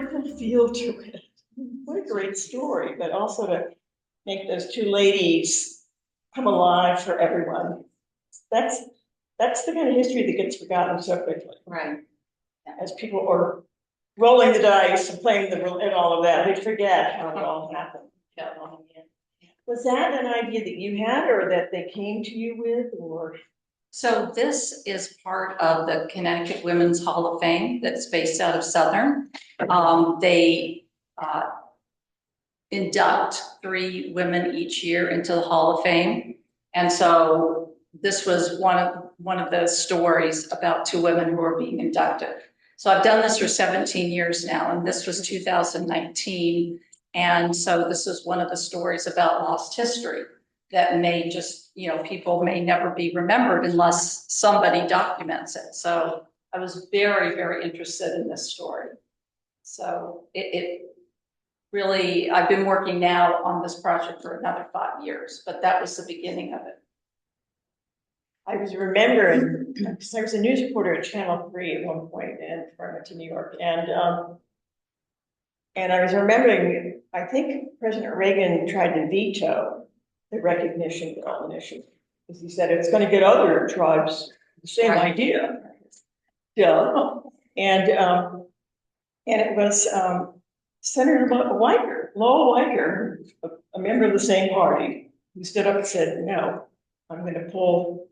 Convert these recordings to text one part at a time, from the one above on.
political feel to it. What a great story, but also to make those two ladies come alive for everyone. That's the kind of history that gets forgotten so quickly. Right. As people are rolling the dice and playing the and all of that, they forget how it all happened. Yeah. Was that an idea that you had, or that they came to you with, or? So this is part of the Connecticut Women's Hall of Fame that's based out of Southern. They induct 3 women each year into the Hall of Fame. And so this was one of the stories about 2 women who are being inducted. So I've done this for 17 years now, and this was 2019. And so this is one of the stories about lost history that may just, people may never be remembered unless somebody documents it. So I was very, very interested in this story. So it really, I've been working now on this project for another 5 years, but that was the beginning of it. I was remembering, because I was a news reporter at Channel 3 at one point, and before I went to New York, and I was remembering, I think President Reagan tried to veto the recognition of initiative, because he said it's going to get other tribes the same idea. Yeah, and it was Senator Lowell Weicker, a member of the same party, who stood up and said, "No, I'm going to pull.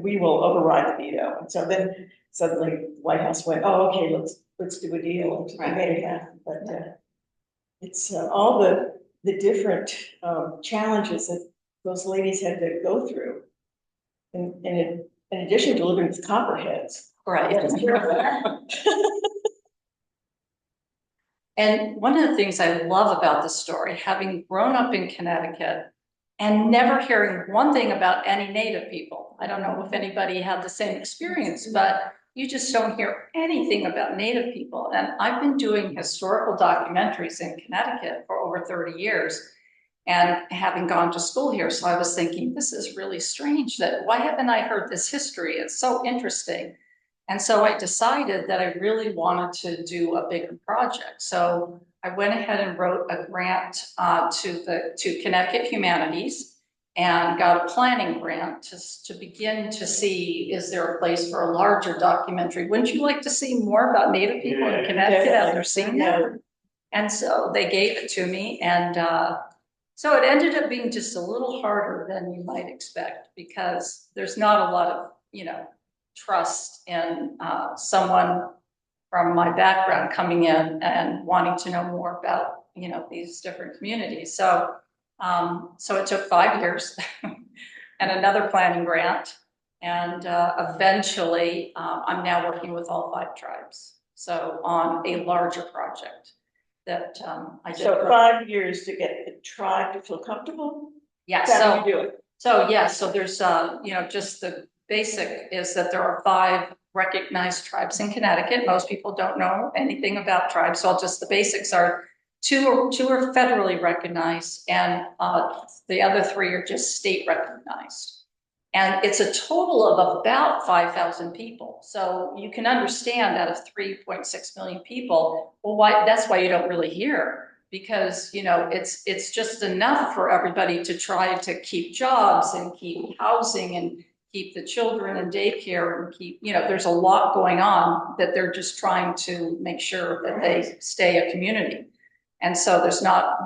We will override the veto." And so then suddenly the White House went, "Oh, okay, let's do a deal." And they made it happen. But it's all the different challenges that those ladies had to go through, and in addition to living with copperheads. Right. And one of the things I love about this story, having grown up in Connecticut and never hearing one thing about any Native people. I don't know if anybody had the same experience, but you just don't hear anything about Native people. And I've been doing historical documentaries in Connecticut for over 30 years and having gone to school here. So I was thinking, this is really strange, that why haven't I heard this history? It's so interesting. And so I decided that I really wanted to do a bigger project. So I went ahead and wrote a grant to Connecticut Humanities and got a planning grant to begin to see, is there a place for a larger documentary? Wouldn't you like to see more about Native people in Connecticut after seeing that? And so they gave it to me, and so it ended up being just a little harder than you might expect, because there's not a lot of, trust in someone from my background coming in and wanting to know more about, these different communities. So, so it took 5 years and another planning grant. And eventually I'm now working with all 5 tribes. So on a larger project that I did. So 5 years to get the tribe to feel comfortable? Yeah. How do you do it? So yeah, so there's, just the basic is that there are 5 recognized tribes in Connecticut. Most people don't know anything about tribes. So the basics are two are federally recognized, and the other 3 are just state recognized. And it's a total of about 5,000 people. So you can understand out of 3.6 million people, well, that's why you don't really hear, because, it's just enough for everybody to try to keep jobs and keep housing and keep the children in daycare and keep, there's a lot going on that they're just trying to make sure that they stay a community. And so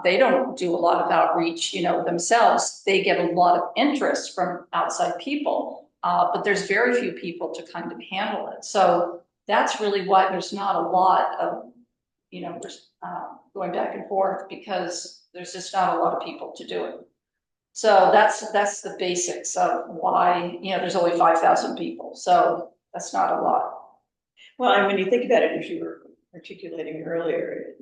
they don't do a lot of outreach, themselves. They get a lot of interest from outside people, but there's very few people to kind of handle it. So that's really why there's not a lot of, going back and forth, because there's just not a lot of people to do it. So that's the basics of why, there's only 5,000 people. So that's not a lot. Well, and when you think about it, as you were articulating earlier,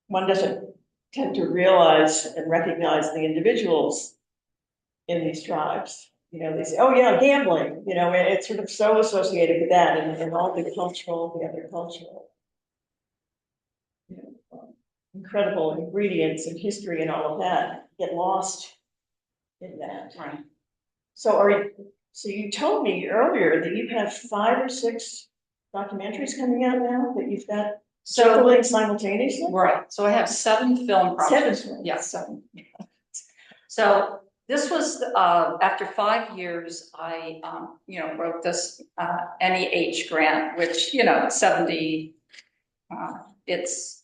one doesn't tend to realize and recognize the individuals in these tribes. They say, "Oh yeah, gambling," and it's sort of so associated with that, and all the other cultural, incredible ingredients and history and all of that get lost in that. Right. So you told me earlier that you have 5 or 6 documentaries coming out now that you've got So, Circulating simultaneously? right, so I have 7 film projects. Seven. Yeah, 7. So this was, after 5 years, I, wrote this, NEH grant, which, 70, it's,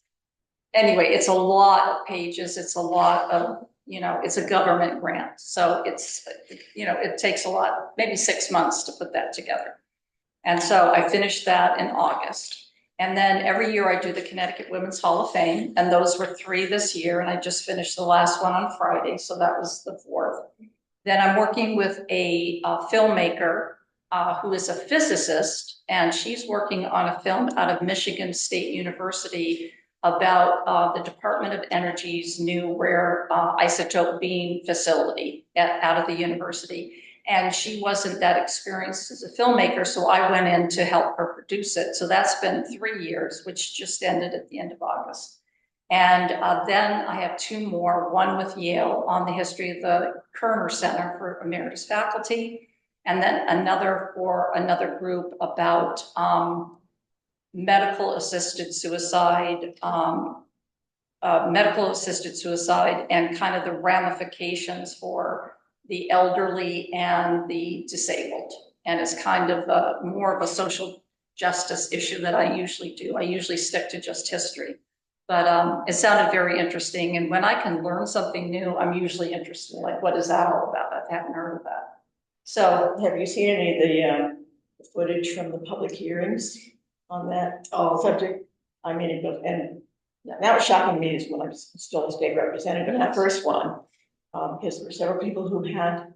anyway, it's a lot of pages. It's a lot of, it's a government grant. So it's, it takes a lot, maybe 6 months to put that together. And so I finished that in August. And then every year I do the Connecticut Women's Hall of Fame, and those were 3 this year, and I just finished the last one on Friday, so that was the 4th. Then I'm working with a filmmaker who is a physicist, and she's working on a film out of Michigan State University about the Department of Energy's new rare isotope beam facility out of the university. And she wasn't that experienced as a filmmaker, so I went in to help her produce it. So that's been 3 years, which just ended at the end of August. And then I have 2 more, one with Yale on the history of the Kerner Center for Emeritus Faculty, and then another for another group about medical assisted suicide, and kind of the ramifications for the elderly and the disabled. And it's kind of more of a social justice issue that I usually do. I usually stick to just history, but it sounded very interesting. And when I can learn something new, I'm usually interested, like, what is that all about? I haven't heard of that. So have you seen any of the footage from the public hearings on that subject? I mean, it goes, and that was shocking to me is when I was still a state representative, that first one. Because there were several people who had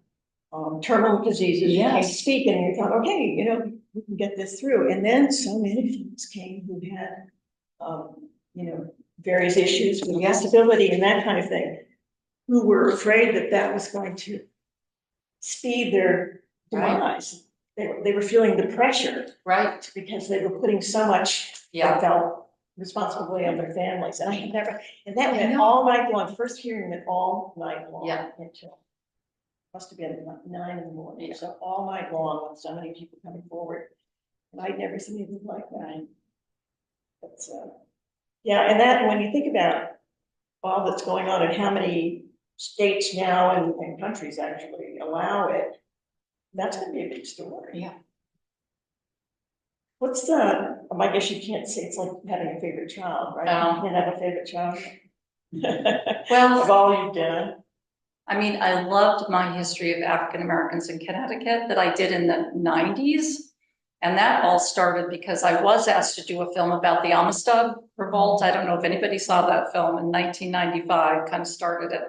terminal diseases who came to speak, and you thought, okay, we can get this through. And then so many folks came who had, various issues with disability and that kind of thing, who were afraid that that was going to speed their demise. They were feeling the pressure, right, because they were putting so much, they felt, responsibility on their families. And I had never, and that went all night long. First hearing went all night long until must have been like 9 in the morning. So all night long with so many people coming forward. And I'd never seen anything like that. But and that, when you think about all that's going on and how many states now and countries actually allow it, that's going to be a big story. Yeah. What's the, I guess you can't say it's like having a favorite child, right? You can't have a favorite child. Well, of all you've done. I mean, I loved my history of African Americans in Connecticut that I did in the 90s. And that all started because I was asked to do a film about the Amistad Revolt. I don't know if anybody saw that film in 1995, kind of started it.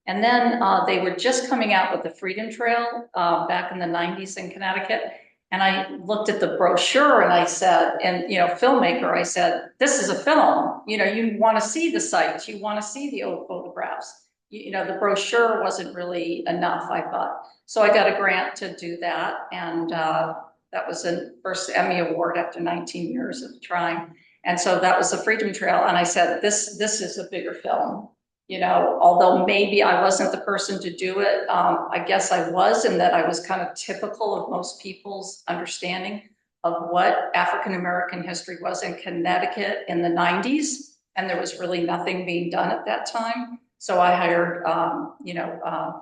And then they were just coming out with the Freedom Trail back in the 90s in Connecticut. And I looked at the brochure and I said, and, Filmmaker, I said, this is a film, you want to see the sites, you want to see the old photographs. The brochure wasn't really enough, I thought. So I got a grant to do that. And that was the first Emmy Award after 19 years of trying. And so that was the Freedom Trail. And I said, this is a bigger film. Although maybe I wasn't the person to do it, I guess I was, in that I was kind of typical of most people's understanding of what African-American history was in Connecticut in the 90s. And there was really nothing being done at that time. So I hired,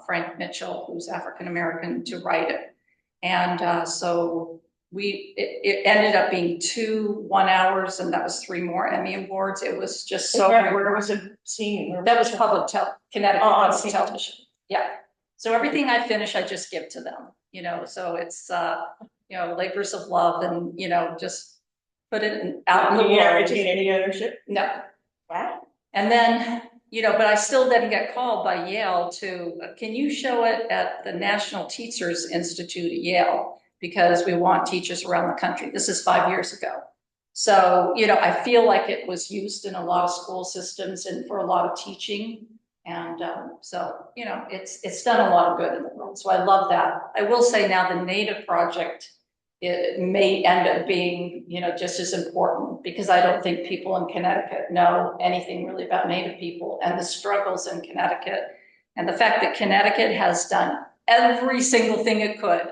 Frank Mitchell, who's African-American, to write it. And so it ended up being 2 1 hours, and that was 3 more Emmy Awards. It was just so. Where was it seen? That was Connecticut Public Television. Yeah. So everything I finish, I just give to them. So it's labors of love, and just put it out in the world. You ever retain any ownership? No. Wow. And then but I still didn't get called by Yale to, can you show it at the National Teachers Institute at Yale? Because we want teachers around the country. This is 5 years ago. So, I feel like it was used in a lot of school systems and for a lot of teaching. And so, it's done a lot of good in the world. So I love that. I will say now the Native Project, it may end up being, just as important, because I don't think people in Connecticut know anything really about Native people and the struggles in Connecticut. And the fact that Connecticut has done every single thing it could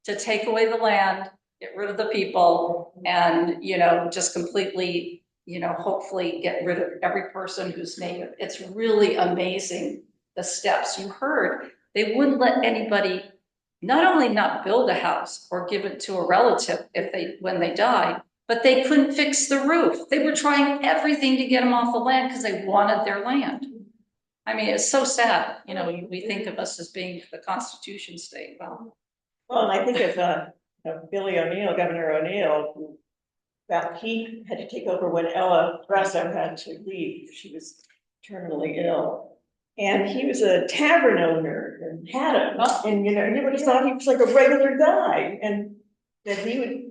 to take away the land, get rid of the people, and, just completely hopefully get rid of every person who's native. It's really amazing the steps you heard. They wouldn't let anybody not only not build a house or give it to a relative when they died, but they couldn't fix the roof. They were trying everything to get them off the land because they wanted their land. I mean, it's so sad. We think of us as being the Constitution state. Well, and I think of Billy O'Neill, Governor O'Neill, that he had to take over when Ella Grasso had to leave. She was terminally ill. And he was a tavern owner in Haddam. And, everybody thought he was like a regular guy. And that he would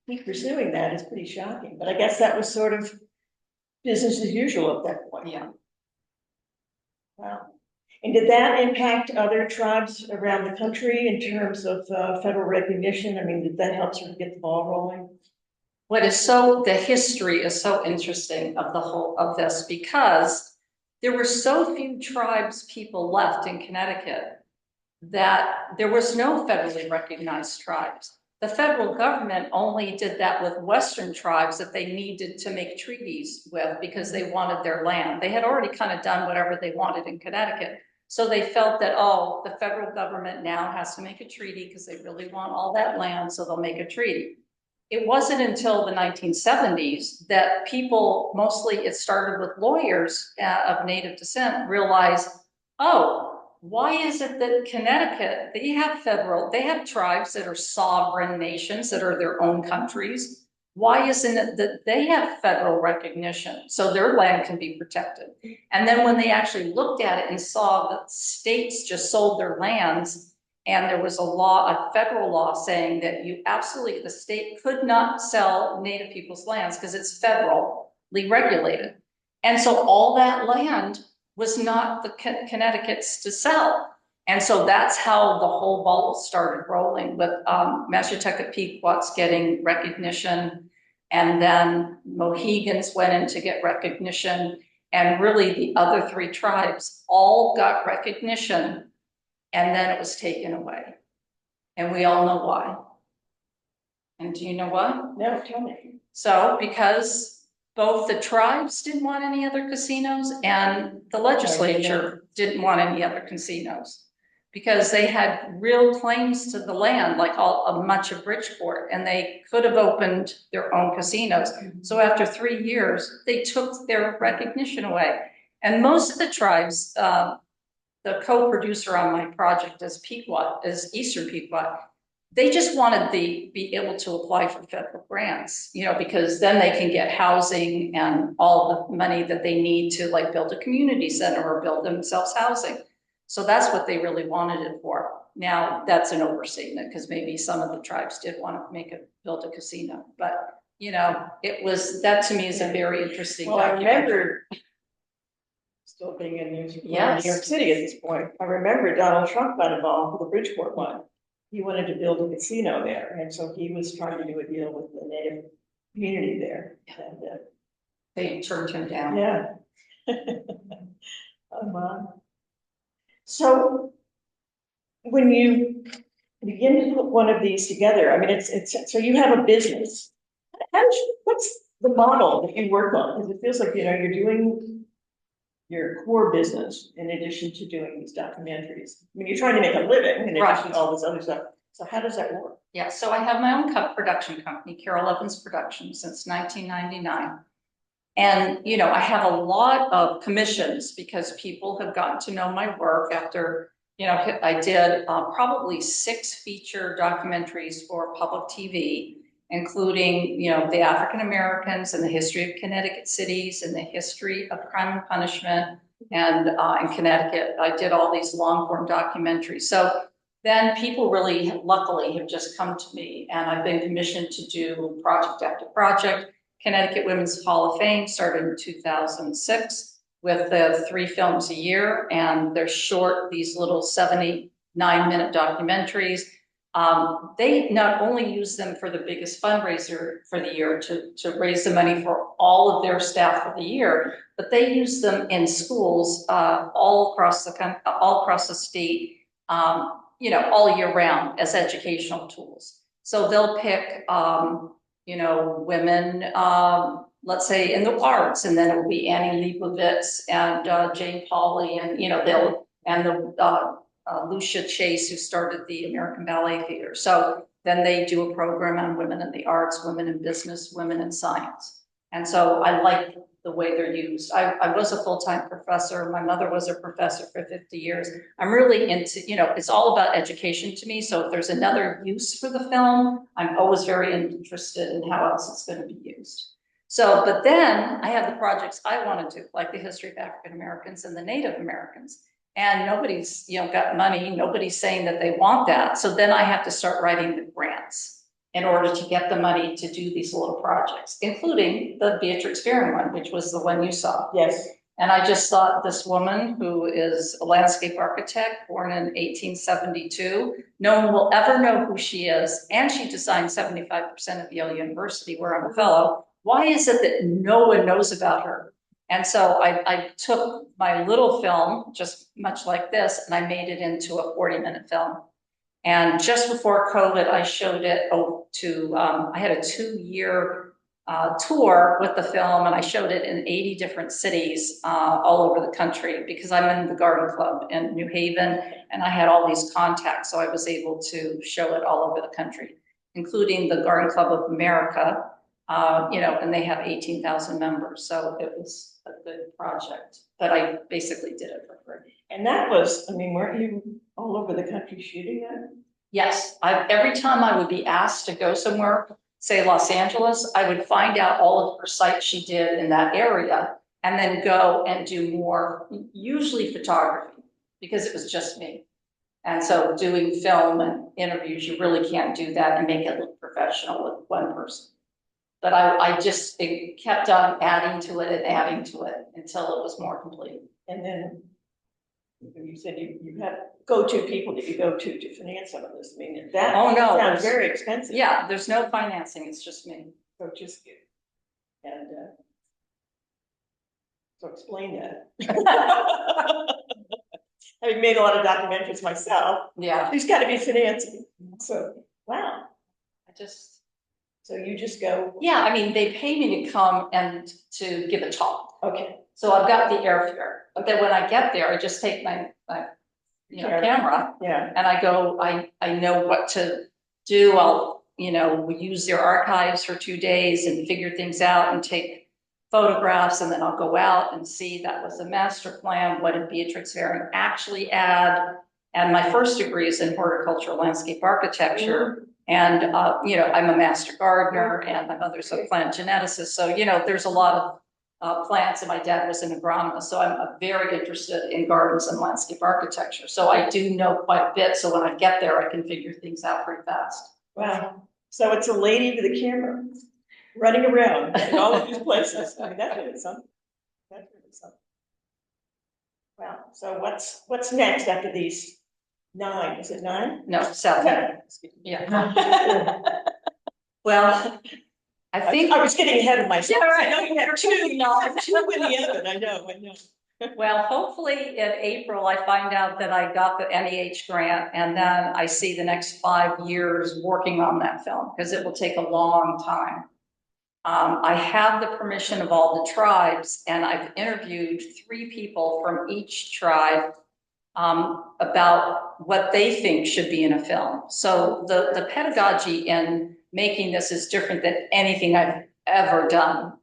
keep pursuing that is pretty shocking. But I guess that was sort of business as usual at that point. Yeah. Wow. And did that impact other tribes around the country in terms of federal recognition? I mean, did that help sort of get the ball rolling? The history is so interesting of the whole of this, because there were so few tribes people left in Connecticut that there was no federally recognized tribes. The federal government only did that with Western tribes that they needed to make treaties with because they wanted their land. They had already kind of done whatever they wanted in Connecticut. So they felt that, the federal government now has to make a treaty because they really want all that land, so they'll make a treaty. It wasn't until the 1970s that people, mostly it started with lawyers of Native descent, realized, why is it that Connecticut, they have tribes that are sovereign nations that are their own countries. Why isn't it that they have federal recognition so their land can be protected? And then when they actually looked at it and saw that states just sold their lands, and there was a federal law saying that the state could not sell Native people's lands because it's federally regulated. And so all that land was not the Connecticut's to sell. And so that's how the whole ball started rolling with Mashantucket Pequot's getting recognition. And then Mohegans went in to get recognition. And really the other three tribes all got recognition. And then it was taken away. And we all know why. And do you know why? No, tell me. So because both the tribes didn't want any other casinos and the legislature didn't want any other casinos, because they had real claims to the land, like much of Bridgeport, and they could have opened their own casinos. So after 3 years, they took their recognition away. And most of the tribes, the co-producer on my project is Eastern Pequot. They just wanted to be able to apply for federal grants, because then they can get housing and all the money that they need to build a community center or build themselves housing. So that's what they really wanted it for. Now that's an overstatement because maybe some of the tribes did want to build a casino, but that to me is a very interesting. Well, I remember still being in New York City at this point. I remember Donald Trump got involved with the Bridgeport one. He wanted to build a casino there, and so he was trying to do a deal with the Native community there. And, they turned him down. Yeah. So when you begin to put one of these together, I mean, it's so you have a business. What's the model that you work on? Because it feels like you're doing your core business in addition to doing these documentaries. I mean, you're trying to make a living in addition to all this other stuff. So how does that work? Yeah, so I have my own production company, Karyl Evans Productions, since 1999. And, I have a lot of commissions because people have gotten to know my work after, I did probably 6 feature documentaries for public TV, including, the African Americans and the history of Connecticut cities and the history of crime and punishment. And in Connecticut, I did all these long form documentaries. So then people really, luckily, have just come to me, and I've been commissioned to do project after project. Connecticut Women's Hall of Fame started in 2006 with the 3 films a year, and they're short, these little 79-minute documentaries. They not only use them for the biggest fundraiser for the year to raise the money for all of their staff for the year, but they use them in schools all across the state, all year round as educational tools. So they'll pick, women let's say in the arts, and then it will be Annie Leibovitz and Jane Pauley, and Lucia Chase, who started the American Ballet Theater. So then they do a program on women in the arts, women in business, women in science. And so I like the way they're used. I was a full-time professor. My mother was a professor for 50 years. I'm really into, it's all about education to me. So if there's another use for the film, I'm always very interested in how else it's going to be used. So, but then I have the projects I want to do, like the history of African Americans and the Native Americans. And nobody's, got money. Nobody's saying that they want that. So then I have to start writing the grants in order to get the money to do these little projects, including the Beatrix Fearing one, which was the one you saw. Yes. And I just thought this woman, who is a landscape architect, born in 1872, no one will ever know who she is. And she designed 75% of Yale University, where I'm a fellow. Why is it that no one knows about her? And so I took my little film, just much like this, and I made it into a 40-minute film. And just before COVID, I showed it I had a 2-year tour with the film, and I showed it in 80 different cities all over the country, because I'm in the Garden Club in New Haven, and I had all these contacts, so I was able to show it all over the country, including the Garden Club of America, and they have 18,000 members, so it was a good project, but I basically did it for free. And that was, weren't you all over the country shooting that? Yes, every time I would be asked to go somewhere, say Los Angeles, I would find out all of her sites she did in that area, and then go and do more, usually photography, because it was just me. And so doing film and interviews, you really can't do that and make it look professional with one person. But it kept on adding to it and adding to it until it was more complete. And then you said you had go-to people that you go to finance some of this. That sounds very expensive. Yeah, there's no financing. It's just me. So just good. And so explain that. Having made a lot of documentaries myself. Yeah. There's got to be financing. So, wow. So you just go? Yeah, they pay me to come and to give a talk. Okay. So I've got the airfare, but then when I get there, I just take my camera. Yeah. And I go, I know what to do. We use their archives for 2 days and figure things out and take photographs, and then I'll go out and see that was a master plan. What did Beatrix Fearing actually add? And my first degree is in horticultural landscape architecture. And, I'm a master gardener, and my mother's a plant geneticist. So, there's a lot of plants, and my dad was an agronomist. So I'm very interested in gardens and landscape architecture. So I do know quite a bit. So when I get there, I can figure things out pretty fast. Wow. So it's a lady with a camera running around in all of these places. That's really something. That's really something. Wow. So what's next after these 9? Is it 9? No, 7. Yeah. Well, I think I was getting ahead of myself. Yeah, right. I know you had two in the oven. I know. Well, hopefully in April, I find out that I got the NEH grant, and then I see the next 5 years working on that film, because it will take a long time. I have the permission of all the tribes, and I've interviewed 3 people from each tribe about what they think should be in a film. So the pedagogy in making this is different than anything I've ever done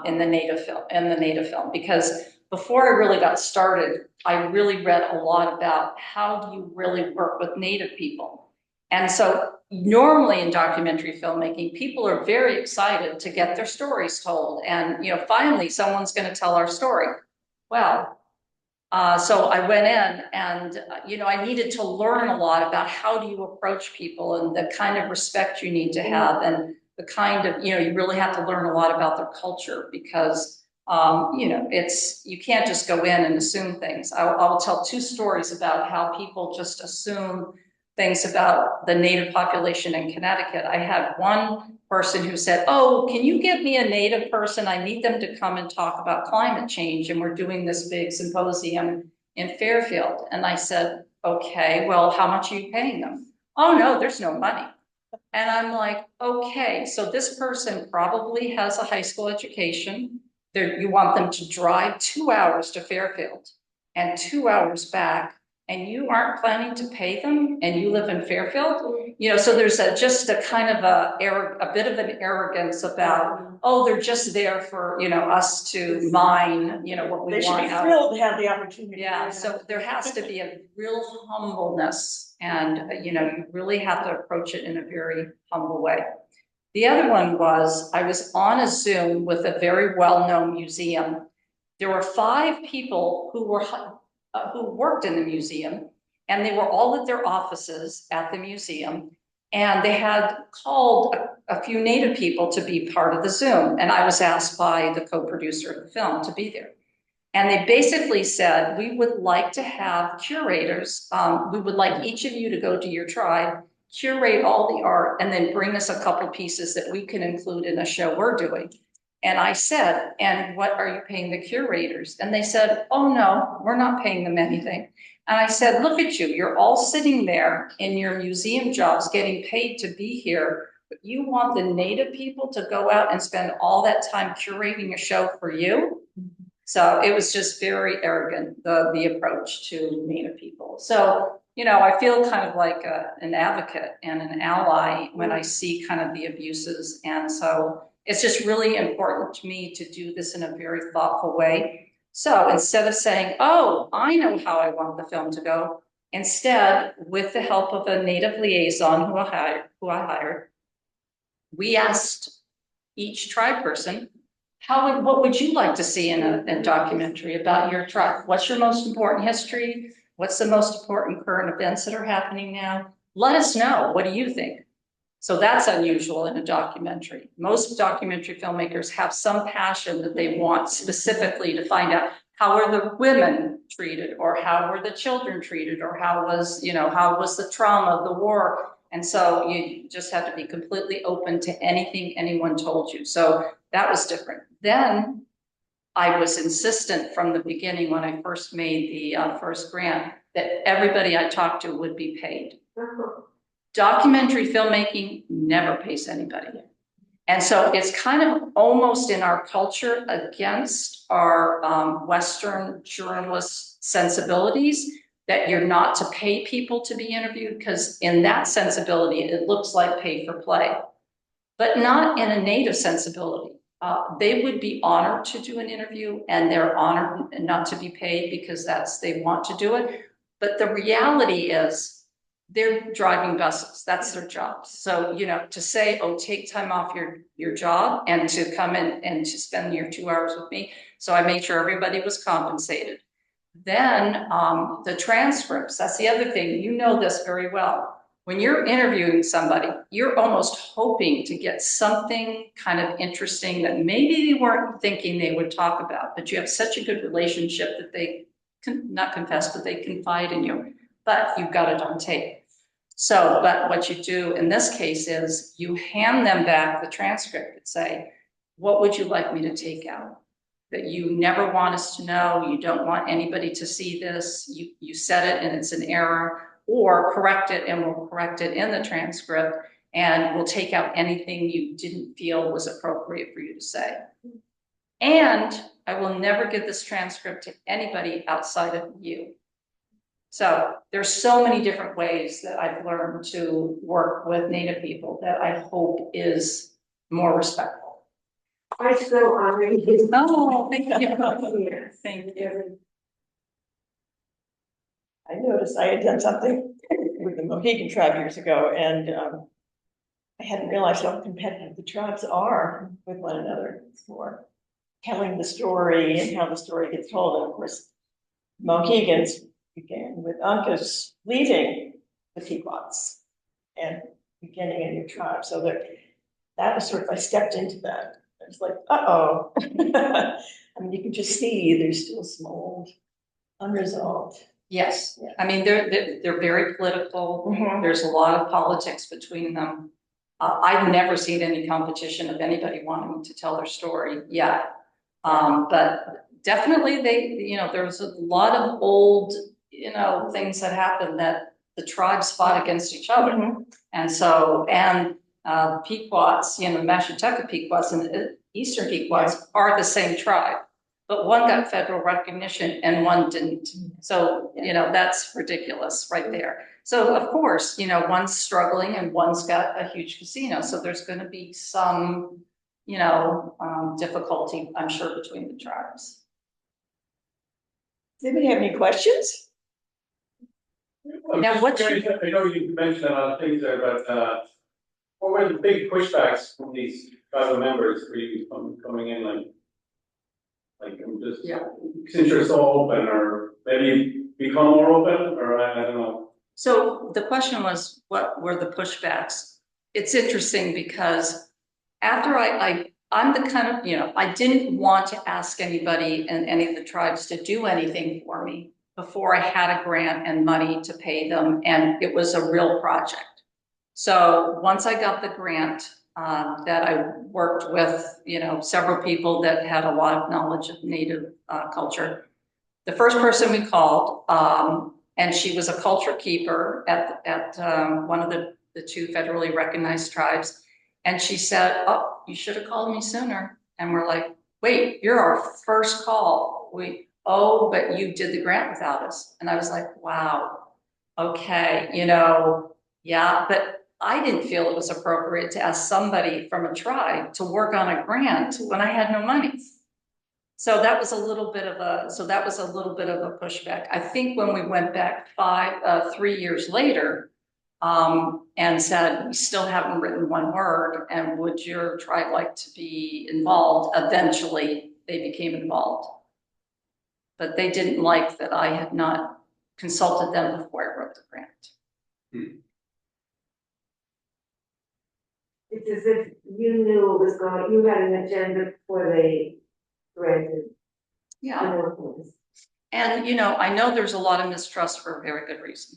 in the native film, because before I really got started, I really read a lot about how do you really work with Native people. And so normally in documentary filmmaking, people are very excited to get their stories told. And, finally someone's going to tell our story. Well, so I went in and, I needed to learn a lot about how do you approach people and the kind of respect you need to have, and the kind of, you really have to learn a lot about their culture, because, you can't just go in and assume things. I'll tell 2 stories about how people just assume things about the Native population in Connecticut. I had one person who said, "Oh, can you get me a Native person? I need them to come and talk about climate change. And we're doing this big symposium in Fairfield." And I said, "Okay, well, how much are you paying them?" "Oh, no, there's no money." And I'm like, okay, so this person probably has a high school education. There, you want them to drive 2 hours to Fairfield and 2 hours back, and you aren't planning to pay them, and you live in Fairfield? You know, so there's just a kind of a bit of an arrogance about, oh, they're just there for, us to mine, what we They should want be out. thrilled to have the opportunity. Yeah, so there has to be a real humbleness, and you really have to approach it in a very humble way. The other one was, I was on a Zoom with a very well-known museum. There were 5 people who worked in the museum, and they were all at their offices at the museum, and they had called a few Native people to be part of the Zoom, and I was asked by the co-producer of the film to be there. And they basically said, we would like to have curators. We would like each of you to go to your tribe, curate all the art, and then bring us a couple pieces that we can include in a show we're doing. And I said, and what are you paying the curators? And they said, oh no, we're not paying them anything. And I said, look at you, you're all sitting there in your museum jobs getting paid to be here, but you want the Native people to go out and spend all that time curating a show for you? So it was just very arrogant, the approach to Native people. So, I feel kind of like an advocate and an ally when I see kind of the abuses. And so it's just really important to me to do this in a very thoughtful way. So instead of saying, oh, I know how I want the film to go, instead, with the help of a Native liaison who I hired, we asked each tribe person, what would you like to see in a documentary about your tribe? What's your most important history? What's the most important current events that are happening now? Let us know. What do you think? So that's unusual in a documentary. Most documentary filmmakers have some passion that they want specifically to find out, how are the women treated, or how were the children treated, or how was the trauma of the war? And so you just have to be completely open to anything anyone told you. So that was different. Then I was insistent from the beginning when I first made the first grant that everybody I talked to would be paid. Documentary filmmaking never pays anybody. And so it's kind of almost in our culture against our Western journalist sensibilities that you're not to pay people to be interviewed, because in that sensibility, it looks like pay for play, but not in a Native sensibility. They would be honored to do an interview, and they're honored not to be paid because they want to do it. But the reality is they're driving buses. That's their job. So, to say, oh, take time off your job and to come in and to spend your 2 hours with me. So I made sure everybody was compensated. Then the transcripts, that's the other thing. You know this very well. When you're interviewing somebody, you're almost hoping to get something kind of interesting that maybe they weren't thinking they would talk about, but you have such a good relationship that they can not confess, but they confide in you, but you've got it on tape. So, but what you do in this case is you hand them back the transcript and say, what would you like me to take out? That you never want us to know, you don't want anybody to see this, you said it and it's an error, or correct it and we'll correct it in the transcript, and we'll take out anything you didn't feel was appropriate for you to say. And I will never give this transcript to anybody outside of you. So there's so many different ways that I've learned to work with Native people that I hope is more respectful. I so honor you. Oh, thank you. Thank you. I noticed I had done something with the Mohegan tribe years ago, and I hadn't realized how competitive the tribes are with one another for telling the story and how the story gets told. And of course, Mohegans began with Uncas leaving the Pequots and beginning a new tribe. So that was sort of, I stepped into that. I was like, uh-oh. I mean, you can just see there's still some old unresolved. Yes, I mean, they're very political. Mhm. There's a lot of politics between them. I've never seen any competition of anybody wanting to tell their story yet. But definitely there's a lot of old, things that happened that the tribes fought against each other. Mhm. And so, and Pequots, you know, Mashantucket Pequots and the Eastern Pequots are the same tribe, but one got federal recognition and one didn't. So, you know, that's ridiculous right there. So of course, you know, one's struggling and one's got a huge casino. So there's going to be some, you know, difficulty, I'm sure, between the tribes. Does anybody have any questions? Now, what's I know you mentioned a lot of things there, but what were the big pushbacks from these tribal members for you coming in, like I'm just, Yeah. since you're so open, or maybe become more open, or I don't know. So the question was, what were the pushbacks? It's interesting because after I'm the kind of, you know, I didn't want to ask anybody in any of the tribes to do anything for me before I had a grant and money to pay them, and it was a real project. So once I got the grant, that I worked with, you know, several people that had a lot of knowledge of Native culture. The first person we called, and she was a culture keeper at one of the two federally recognized tribes. And she said, "Oh, you should have called me sooner." And we're like, "Wait, you're our first call." "Oh, but you did the grant without us." And I was like, wow, okay, you know, yeah, but I didn't feel it was appropriate to ask somebody from a tribe to work on a grant when I had no money. So that was a little bit of a pushback. I think when we went back 3 years later, and said, "We still haven't written one word, and would your tribe like to be involved?" Eventually they became involved. But they didn't like that I had not consulted them before I wrote the grant. It's as if you knew it was going, you had an agenda before they granted. Yeah. And, you know, I know there's a lot of mistrust for a very good reason.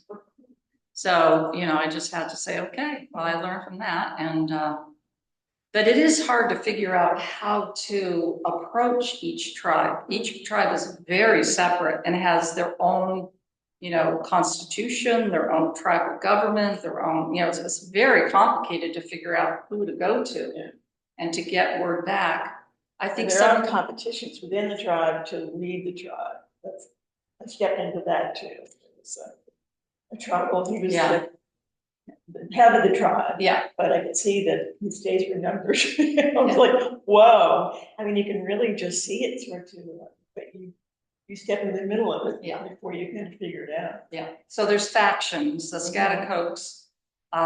So, you know, I just had to say, okay, well, I learned from that. And, but it is hard to figure out how to approach each tribe. Each tribe is very separate and has their own, you know, constitution, their own tribal government, their own, you know, it's very complicated to figure out who to go to and to get word back. I think there are competitions within the tribe to lead the tribe. Let's get into that too. So a tribal, he was the head of the tribe. Yeah. But I could see that he stays remembered. I was like, whoa. I mean, you can really just see it sort of, but you step in the middle of it before you kind of figure it out. Yeah. So there's factions. The Scatticokes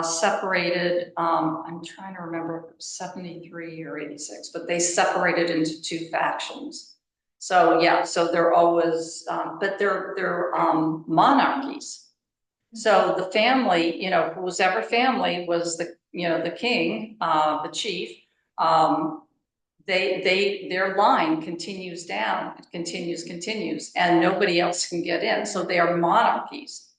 separated, I'm trying to remember if it was 73 or 86, but they separated into two factions. So yeah, so they're always, but they're monarchies. So the family, you know, whoever family was the, you know, the king, the chief, their line continues down, it continues, and nobody else can get in. So they are monarchies.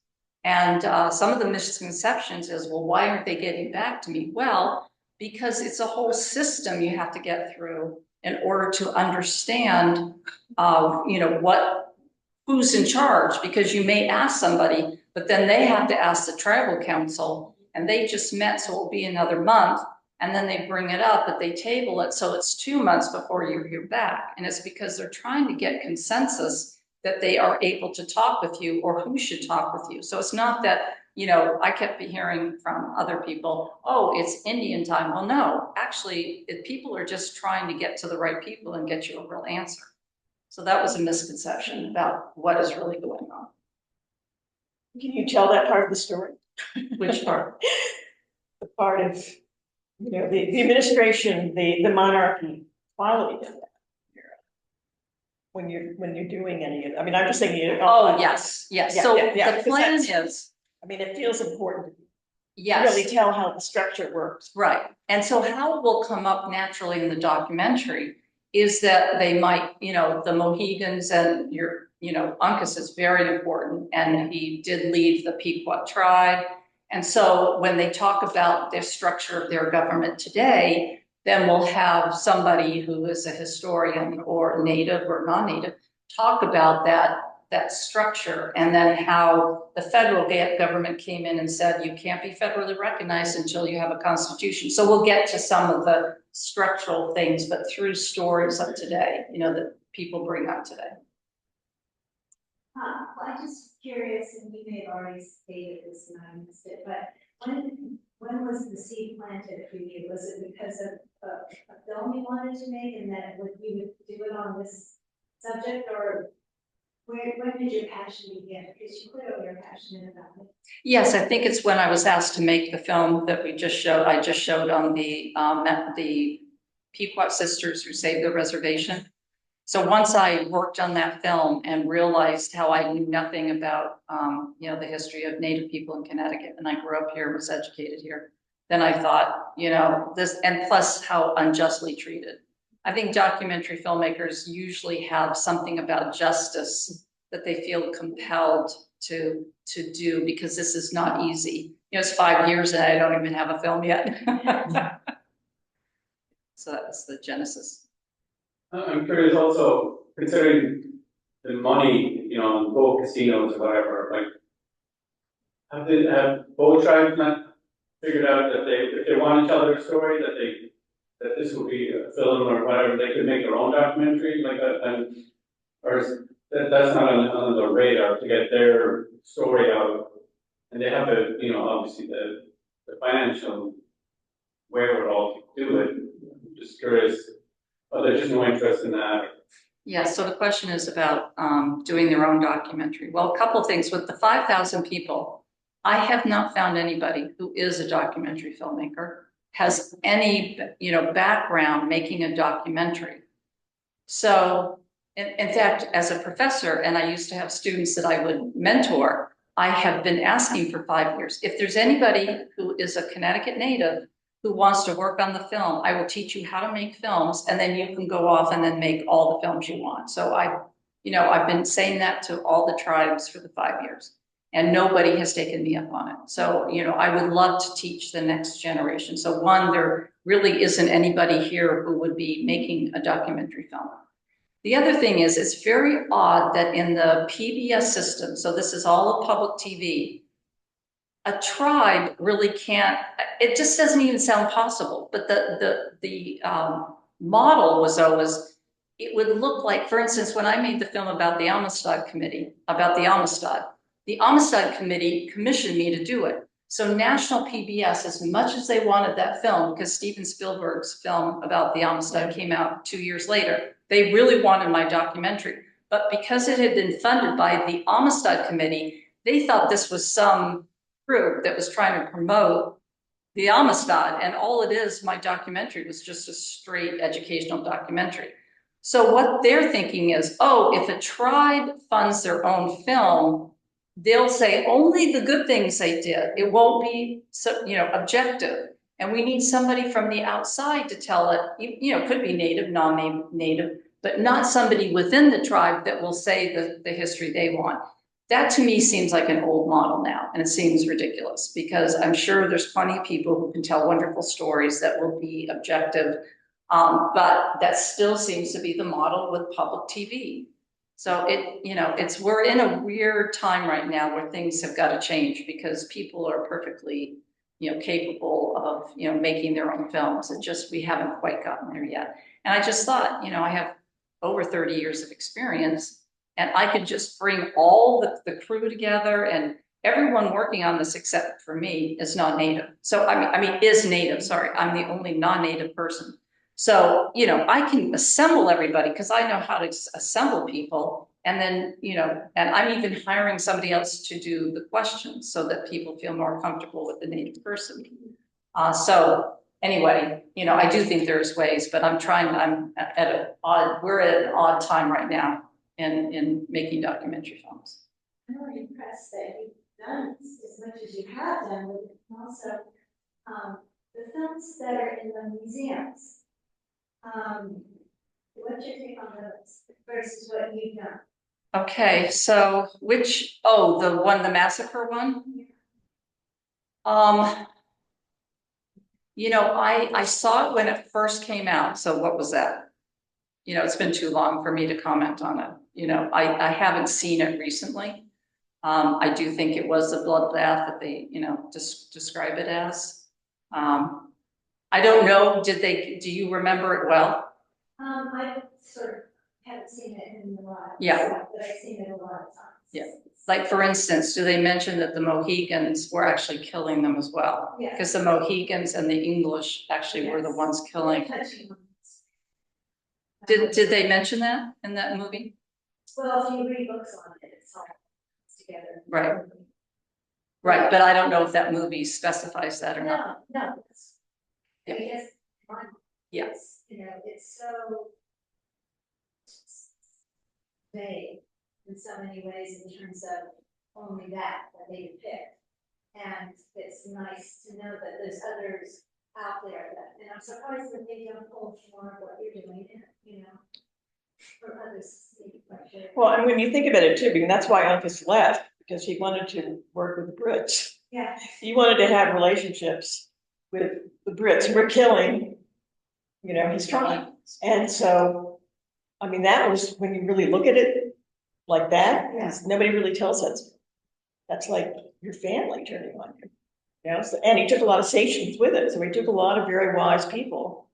And some of the misconceptions is, well, why aren't they getting back to me? Well, because it's a whole system you have to get through in order to understand, you know, who's in charge, because you may ask somebody, but then they have to ask the tribal council, and they just met, so it'll be another month. And then they bring it up, but they table it. So it's 2 months before you hear back. And it's because they're trying to get consensus that they are able to talk with you or who should talk with you. So it's not that, you know, I kept hearing from other people, oh, it's Indian time. Well, no, actually, people are just trying to get to the right people and get you a real answer. So that was a misconception about what is really going on. Can you tell that part of the story? Which part? The part of, you know, the administration, the monarchy quality of that. When you're doing any of it. I mean, I'm just thinking. Oh, yes. So the plan is. I mean, it feels important to yes. really tell how the structure works. Right. And so how it will come up naturally in the documentary is that they might, you know, the Mohegans and you know, Uncas is very important, and he did leave the Pequot tribe. And so when they talk about the structure of their government today, then we'll have somebody who is a historian or native or non-native talk about that, that structure, and then how the federal government came in and said, you can't be federally recognized until you have a constitution. So we'll get to some of the structural things, but through stories of today, you know, that people bring up today. Well, I'm just curious, and you may have already stated this and I missed it, but when was the seed planted for you? Was it because of a film you wanted to make and that you would do it on this subject, or when did your passion begin? Because you clearly are passionate about it. Yes, I think it's when I was asked to make the film that we just showed. I just showed on the Pequot sisters who saved the reservation. So once I worked on that film and realized how I knew nothing about, you know, the history of Native people in Connecticut, and I grew up here, was educated here, then I thought, you know, this, and plus how unjustly treated. I think documentary filmmakers usually have something about justice that they feel compelled to do, because this is not easy. You know, it's 5 years and I don't even have a film yet. So that was the genesis. I'm curious also, considering the money, you know, on both casinos or whatever, like, have both tribes not figured out that if they want to tell their story, that this will be a film or whatever, they could make their own documentary like that, and, or that's not on the radar to get their story out, and they have the, you know, obviously the financial wherewithal to do it. I'm just curious. Oh, there's just no interest in that. Yeah, so the question is about doing their own documentary. Well, a couple of things. With the 5,000 people, I have not found anybody who is a documentary filmmaker, has any, you know, background making a documentary. So, in fact, as a professor, and I used to have students that I would mentor, I have been asking for 5 years, if there's anybody who is a Connecticut native who wants to work on the film, I will teach you how to make films, and then you can go off and then make all the films you want. So I've been saying that to all the tribes for the 5 years, and nobody has taken me up on it. So, you know, I would love to teach the next generation. So one, there really isn't anybody here who would be making a documentary film. The other thing is, it's very odd that in the PBS system, so this is all of public TV, a tribe really can't, it just doesn't even sound possible. But the model was always, it would look like, for instance, when I made the film about the Amistad Committee, the Amistad Committee commissioned me to do it. So national PBS, as much as they wanted that film, because Steven Spielberg's film about the Amistad came out 2 years later, they really wanted my documentary. But because it had been funded by the Amistad Committee, they thought this was some group that was trying to promote the Amistad, and all it is, my documentary was just a straight educational documentary. So what they're thinking is, oh, if a tribe funds their own film, they'll say only the good things they did. It won't be, so, you know, objective. And we need somebody from the outside to tell it, you know, could be native, non-native, but not somebody within the tribe that will say the history they want. That to me seems like an old model now, and it seems ridiculous, because I'm sure there's plenty of people who can tell wonderful stories that will be objective, but that still seems to be the model with public TV. So we're in a weird time right now where things have got to change, because people are perfectly, you know, capable of, you know, making their own films. It just, we haven't quite gotten there yet. And I just thought, you know, I have over 30 years of experience, and I could just bring all the crew together, and everyone working on this except for me is non-native. So I mean is native, sorry, I'm the only non-native person. So, you know, I can assemble everybody because I know how to assemble people. And then, you know, and I'm even hiring somebody else to do the questions so that people feel more comfortable with the native person. So anyway, you know, I do think there's ways, but we're at an odd time right now in making documentary films. I'm really impressed that you've done as much as you have done with it. And also, the films that are in the museums. What's your take on those versus what you've done? Okay, so the massacre one? You know, I saw it when it first came out. So what was that? You know, it's been too long for me to comment on it. I haven't seen it recently. I do think it was a bloodbath that they, describe it as. I don't know, do you remember it well? I sort of haven't seen it in a lot. Yeah. But I've seen it a lot of times. Yeah. Like, for instance, do they mention that the Mohegans were actually killing them as well? Yeah. Because the Mohegans and the English actually were the ones killing. Touching on Did they mention that in that movie? Well, if you read books on it, it's all together. Right. Right, but I don't know if that movie specifies that or not. No. Yeah. I guess, Yes. it's so vague in so many ways in terms of only that they depict. And it's nice to know that there's others out there and I'm surprised that they don't hold more of what you're doing, for others to see. Well, and when you think about it too, because that's why Uncas left, because he wanted to work with the Brits. Yeah. He wanted to have relationships with the Brits who were killing, his tribe. And so, I mean, that was, when you really look at it like that, because nobody really tells us. That's like your family turning on you. And he took a lot of sachems with it. So he took a lot of very wise people,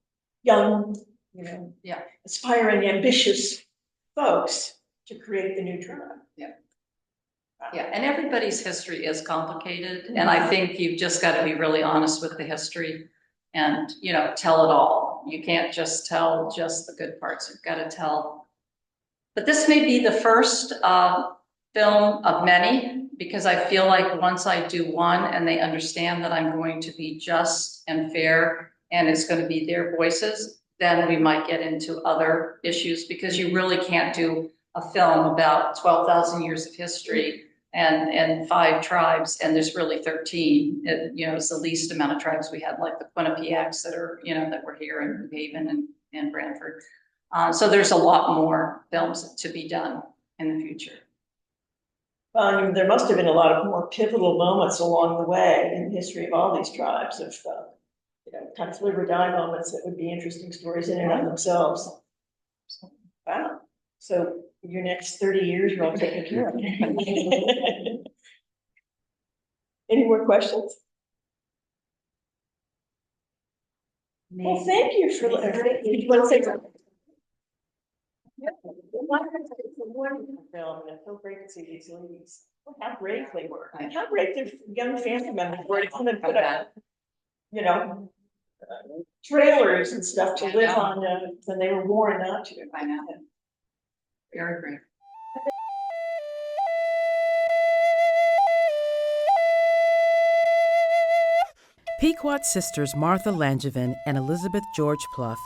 young, aspiring, ambitious folks to create the new tribe. Yeah, and everybody's history is complicated, and I think you've just got to be really honest with the history and, tell it all. You can't just tell just the good parts, you've got to tell. But this may be the first film of many, because I feel like once I do one and they understand that I'm going to be just and fair and it's going to be their voices, then we might get into other issues, because you really can't do a film about 12,000 years of history and 5 tribes, and there's really 13. It's the least amount of tribes we had, like the Quinnipiacs that are, that were here in New Haven and Brantford. So there's a lot more films to be done in the future. Well, I mean, there must have been a lot of more pivotal moments along the way in the history of all these tribes of, kind of live or die moments that would be interesting stories in and of themselves. Wow. So your next 30 years, you're all taken care of. Any more questions? Well, thank you for, did you want to say something? It's a wonderful film, and it's so great to see these ladies. How brave they were, and how brave their young family members were to come and put up, trailers and stuff to live on when they were warned not to. I know. Very great. Pequot sisters Martha Langevin and Elizabeth George Pluff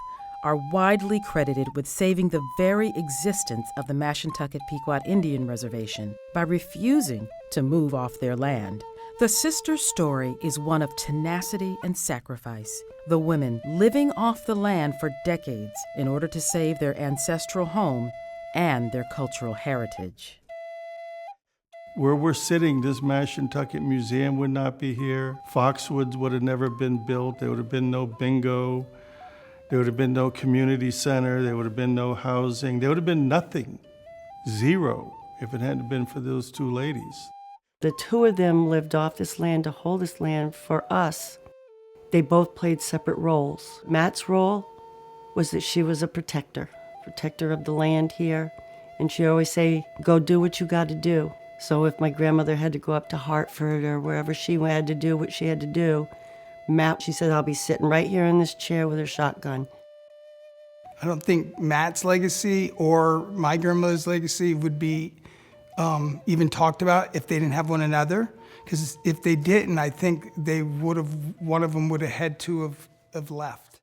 are widely credited with saving the very existence of the Mashantucket Pequot Indian Reservation by refusing to move off their land. The sisters' story is one of tenacity and sacrifice, the women living off the land for decades in order to save their ancestral home and their cultural heritage. Where we're sitting, this Mashantucket Museum would not be here. Foxwoods would have never been built. There would have been no bingo. There would have been no community center. There would have been no housing. There would have been nothing, zero, if it hadn't been for those 2 ladies. The 2 of them lived off this land to hold this land for us. They both played separate roles. Matt's role was that she was a protector of the land here. And she always say, go do what you got to do. So if my grandmother had to go up to Hartford or wherever she had to do what she had to do, Matt, she said, I'll be sitting right here in this chair with her shotgun. I don't think Matt's legacy or my grandmother's legacy would be even talked about if they didn't have one another. Because if they didn't, I think they would have, one of them would have had to have left.